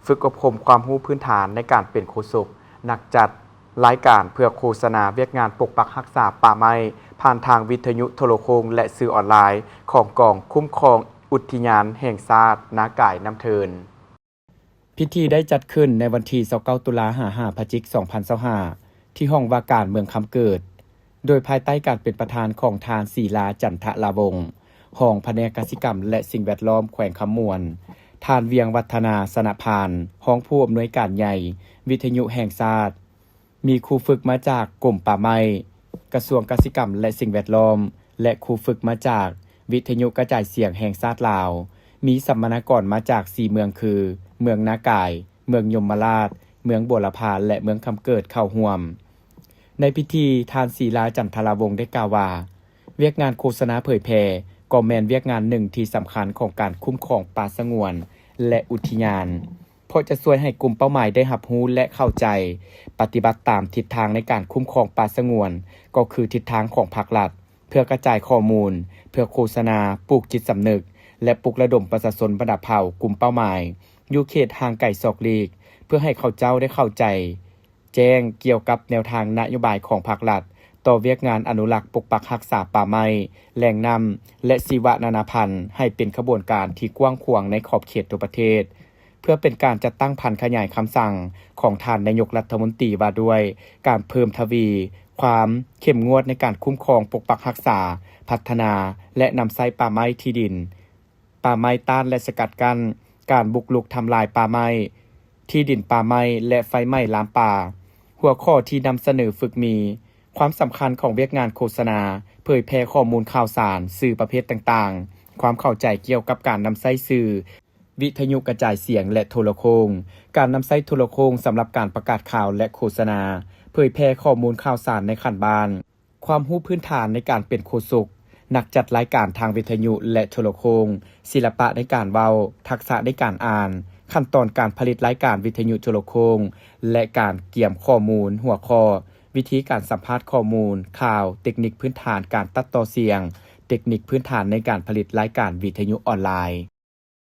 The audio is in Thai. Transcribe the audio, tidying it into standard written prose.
ฝึกอบรมความรู้พื้นฐานในการเป็นโฆษกนักจัดรายการเพื่อโฆษณาเวียกงานปกปักรักษาป่าไม้ผ่านทางวิทยุโทรโคงและสื่อออนไลน์ของกองคุ้มครองอุทยานแห่งชาตินาก่ายน้ำเทินพิธีได้จัดขึ้นในวันที่29ตุลาคม55พฤศจิกายน2025ที่ห้องว่าการเมืองคำเกิดโดยภายใต้การเป็นประธานของทานศีลาจันทลาวงศ์ห้องแผนกกสิกรรมและสิ่งแวดล้อมแขวงคำมวนทานเวียงวัฒนาสนพานห้องผู้อำนวยการใหญ่วิทยุแห่งชาติมีครูฝึกมาจากกรมป่าไม้กระทรวงกสิกรรมและสิ่งแวดล้อมและครูฝึกมาจากวิทยุกระจายเสียงแห่งชาติลาวมีสัมมนากรมาจาก4เมืองคือเมืองนาก่ายเมืองยมราชเมืองบัวละพาและเมืองคำเกิดเข้าร่วมในพิธีทานศีลาจันทลาวงศ์ได้กล่าวว่าเวียกงานโฆษณาเผยแพร่ก็แม่นเวียกงานหนึ่งที่สำคัญของการคุ้มครองป่าสงวนและอุทยานเพราะจะช่วยให้กลุ่มเป้าหมายได้รับรู้และเข้าใจปฏิบัติตามทิศทางในการคุ้มครองป่าสงวนก็คือทิศทางของภาครัฐเพื่อกระจายข้อมูลเพื่อโฆษณาปลูกจิตสำนึกและปลุกระดมประชาชนบรรดาเผ่ากลุ่มเป้าหมายอยู่เขตห่างไกลศอกลีกเพื่อให้เขาเจ้าได้เข้าใจแจ้งเกี่ยวกับแนวทางนโยบายของภาครัฐต่อเวียกงานอนุรักษ์ปกปักรักษาป่าไม้แหล่งน้ำและชีวนานาพันธุ์ให้เป็นขบวนการที่กว้างขวางในขอบเขตทั่วประเทศเพื่อเป็นการจัดตั้งพันธุ์ขยายคำสั่งของท่านนายกรัฐมนตรีว่าด้วยการเพิ่มทวีความเข้มงวดในการคุ้มครองปกปักรักษาพัฒนาและนำใช้ป่าไม้ที่ดินป่าไม้ต้านและสกัดกั้นการบุกรุกทำลายป่าไม้ที่ดินป่าไม้และไฟไหม้ลามป่าหัวข้อที่นำเสนอฝึกมีความสำคัญของเวียกงานโฆษณาเผยแพร่ข้อมูลข่าวสารสื่อประเภทต่างๆความเข้าใจเกี่ยวกับการนำใช้สื่อวิทยุกระจายเสียงและโทรโคงการนำใช้โทรโคงสำหรับการประกาศข่าวและโฆษณาเผยแพร่ข้อมูลข่าวสารในขั้นบ้านความรู้พื้นฐานในการเป็นโฆษกนักจัดรายการทางวิทยุและโทรโคงศิลปะในการเว้าทักษะในการอ่านขั้นตอนการผลิตรายการวิทยุโทรโคงและการเกี่ยมข้อมูลหัวข้อวิธีการสัมภาษณ์ข้อมูลข่าวเทคนิคพื้นฐานการตัดต่อเสียงเทคนิคพื้นฐานในการผลิตรายการวิทยุออนไลน์